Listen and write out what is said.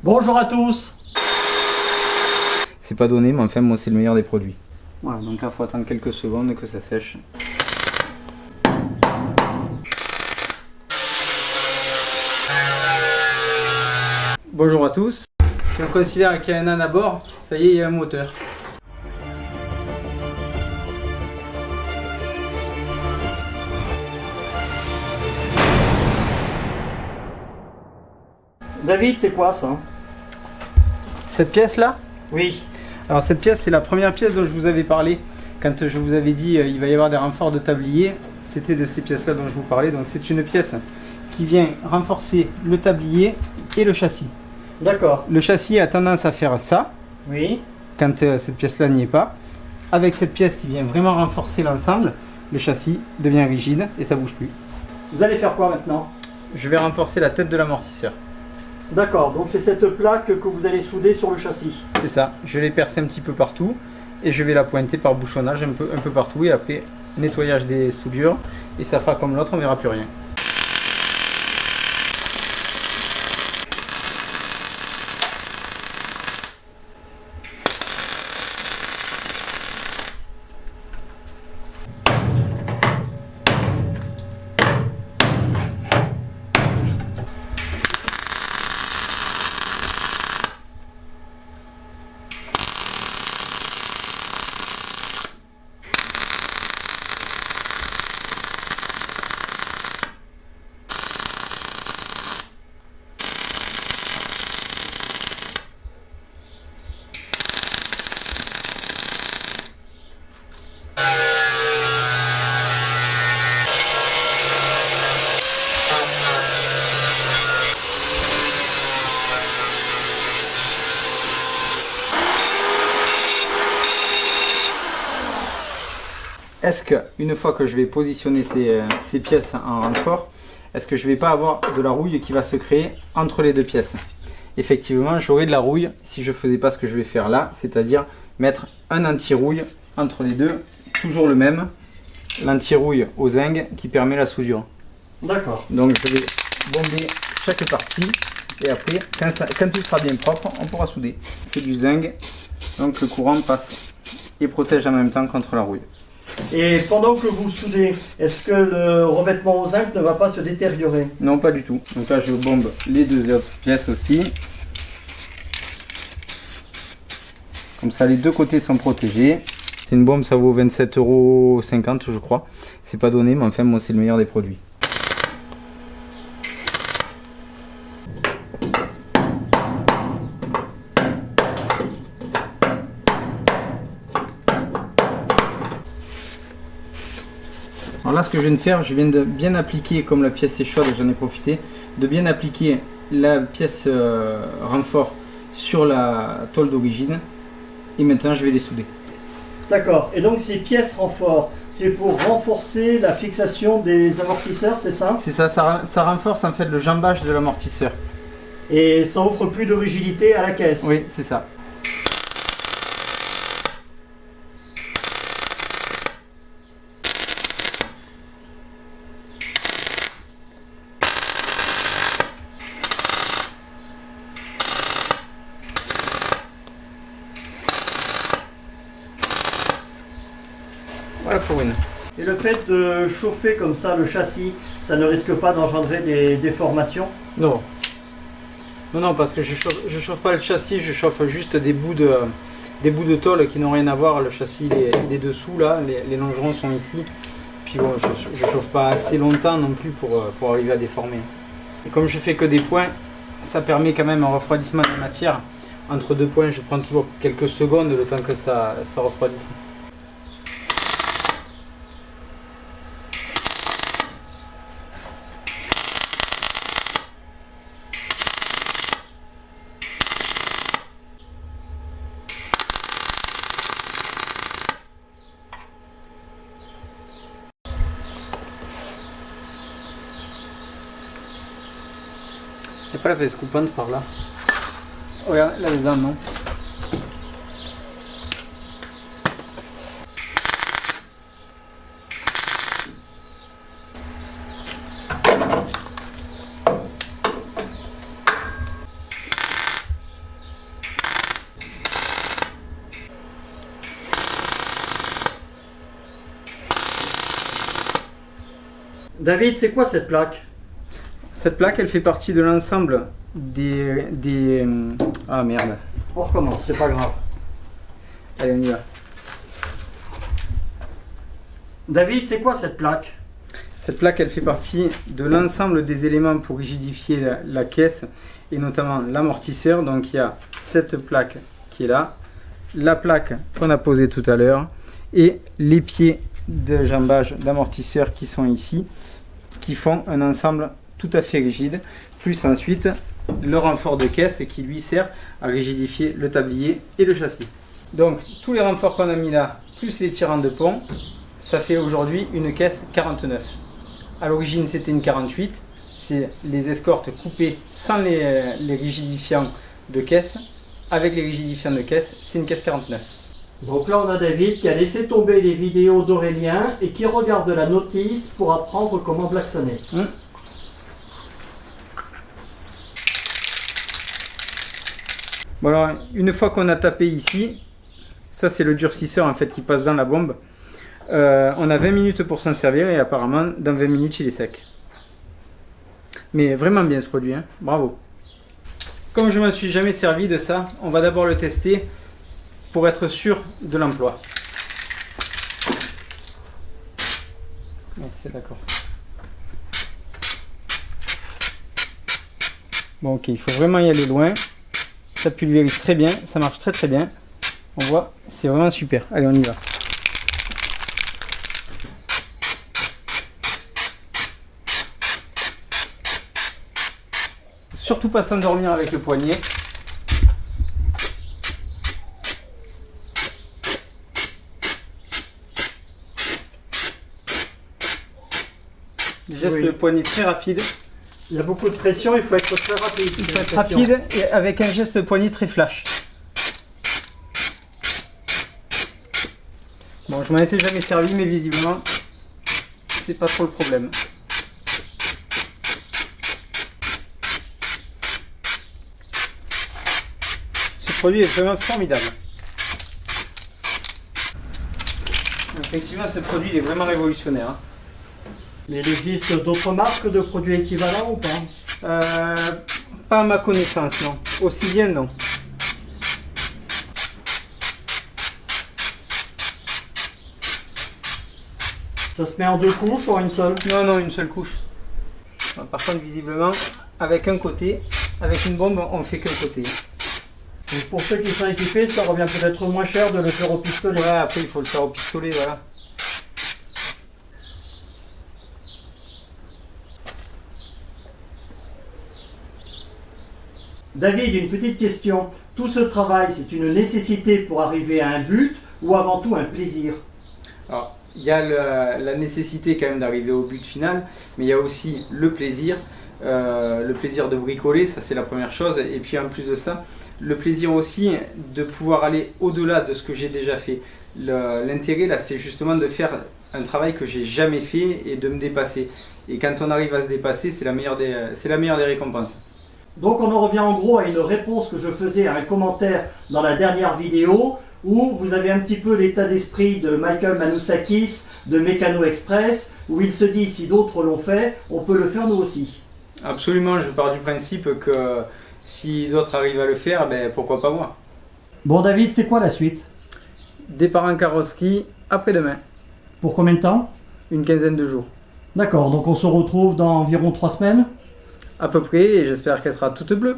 Bonjour à tous. C'est pas donné, mais enfin, moi, c'est le meilleur des produits. Voilà, donc là, il faut attendre quelques secondes que ça sèche. Bonjour à tous. Si on considère qu'il y a un âne à bord, ça y est, il y a un moteur. David, c'est quoi ça? Cette pièce-là? Oui. Alors cette pièce, c'est la première pièce dont je vous avais parlé. Quand je vous avais dit il va y avoir des renforts de tablier, c'était de ces pièces-là dont je vous parlais. Donc c'est une pièce qui vient renforcer le tablier et le châssis. D'accord. Le châssis a tendance à faire ça, Oui. quand cette pièce-là n'y est pas. Avec cette pièce qui vient vraiment renforcer l'ensemble, le châssis devient rigide et ça bouge plus. Vous allez faire quoi maintenant? Je vais renforcer la tête de l'amortisseur. D'accord, donc c'est cette plaque que vous allez souder sur le châssis. C'est ça, je vais percer un petit peu partout et je vais la pointer par bouchonnage un peu partout et après nettoyage des soudures et ça fera comme l'autre, on verra plus rien. Est-ce que, une fois que je vais positionner ces pièces en renfort, est-ce que je ne vais pas avoir de la rouille qui va se créer entre les deux pièces? Effectivement, j'aurai de la rouille si je ne faisais pas ce que je vais faire là, c'est-à-dire mettre un anti-rouille entre les deux, toujours le même, l'anti-rouille au zinc qui permet la soudure. D'accord. Donc je vais bomber chaque partie et après, quand il sera bien propre, on pourra souder. C'est du zinc, donc le courant passe et protège en même temps contre la rouille. Et pendant que vous soudez, est-ce que le revêtement au zinc ne va pas se détériorer? Non, pas du tout. Donc là, je bombe les deux autres pièces aussi. Comme ça, les deux côtés sont protégés. C'est une bombe, ça vaut 27,50 € je crois. C'est pas donné, mais enfin, moi, c'est le meilleur des produits. Alors là, ce que je viens de faire, je viens de bien appliquer, comme la pièce est chaude, j'en ai profité, de bien appliquer la pièce renfort sur la tôle d'origine. Et maintenant, je vais les souder. D'accord. Et donc ces pièces renfort, c'est pour renforcer la fixation des amortisseurs, c'est ça? C'est ça, ça renforce en fait le jambage de l'amortisseur. Et ça offre plus de rigidité à la caisse? Oui, c'est ça. Voilà pour une. Et le fait de chauffer comme ça le châssis, ça ne risque pas d'engendrer des déformations? Non. Non, parce que je chauffe pas le châssis, je chauffe juste des bouts de tôle qui n'ont rien à voir. Le châssis il est dessous là, les longerons sont ici. Puis bon, je chauffe pas assez longtemps non plus pour arriver à déformer. Et comme je fais que des points, ça permet quand même un refroidissement de la matière. Entre deux points, je prends toujours quelques secondes le temps que ça refroidisse. Il n'y a pas la pièce coupante par là. Regarde, là-dedans, non. David, c'est quoi cette plaque? Cette plaque, elle fait partie de l'ensemble Ah merde. On recommence, c'est pas grave. Allez, on y va. David, c'est quoi cette plaque? Cette plaque, elle fait partie de l'ensemble des éléments pour rigidifier la caisse et notamment l'amortisseur. Donc il y a cette plaque qui est là, la plaque qu'on a posée tout à l'heure et les pieds de jambage d'amortisseur qui sont ici, qui font un ensemble tout à fait rigide, plus ensuite le renfort de caisse qui lui sert à rigidifier le tablier et le châssis. Donc tous les renforts qu'on a mis là, plus les tirants de pont, ça fait aujourd'hui une caisse 49. À l'origine c'était une 48, c'est les escortes coupées sans les rigidifiants de caisse. Avec les rigidifiants de caisse, c'est une caisse 49. Donc là on a David qui a laissé tomber les vidéos d'Aurélien et qui regarde la notice pour apprendre comment blacksonner. Bon alors, une fois qu'on a tapé ici, ça c'est le durcisseur en fait qui passe dans la bombe. On a 20 minutes pour s'en servir et apparemment dans 20 minutes il est sec. Mais vraiment bien ce produit, hein. Bravo. Comme je ne m'en suis jamais servi de ça, on va d'abord le tester pour être sûr de l'emploi. C'est d'accord. Bon ok, il faut vraiment y aller loin. Ça pulvérise très bien, ça marche très très bien. On voit, c'est vraiment super. Allez, on y va. Surtout pas s'endormir avec le poignet. Geste Oui. le poignet très rapide. Il y a beaucoup de pression, il faut être très rapide. Il faut être rapide et avec un geste de poignet très flash. Bon, je m'en étais jamais servi, mais visiblement, c'est pas trop le problème. Ce produit est vraiment formidable. Effectivement, ce produit il est vraiment révolutionnaire, hein. Mais il existe d'autres marques de produits équivalents ou pas? Pas à ma connaissance, non. Aussi bien, non. Ça se met en deux couches ou en une seule? Non, non, une seule couche. Par contre, visiblement, avec un côté, avec une bombe, on fait qu'un côté. Donc pour ceux qui sont équipés, ça revient peut-être moins cher de le faire au pistolet. Ouais, après, il faut le faire au pistolet, voilà. David, une petite question. Tout ce travail, c'est une nécessité pour arriver à un but ou avant tout un plaisir? Alors, il y a la nécessité quand même d'arriver au but final, mais il y a aussi le plaisir de bricoler, ça c'est la première chose. Et puis en plus de ça, le plaisir aussi de pouvoir aller au-delà de ce que j'ai déjà fait. L'intérêt là, c'est justement de faire un travail que j'ai jamais fait et de me dépasser. Et quand on arrive à se dépasser, c'est la meilleure des récompenses. Donc on en revient en gros à une réponse que je faisais à un commentaire dans la dernière vidéo où vous avez un petit peu l'état d'esprit de Michael Manousakis de Mécano Express où il se dit si d'autres l'ont fait, on peut le faire nous aussi. Absolument, je pars du principe que si d'autres arrivent à le faire, ben pourquoi pas moi. Bon David, c'est quoi la suite? Départ en carrosserie après-demain, Pour combien de temps? une quinzaine de jours. D'accord, donc on se retrouve dans environ 3 semaines? À peu près, et j'espère qu'elle sera toute bleue.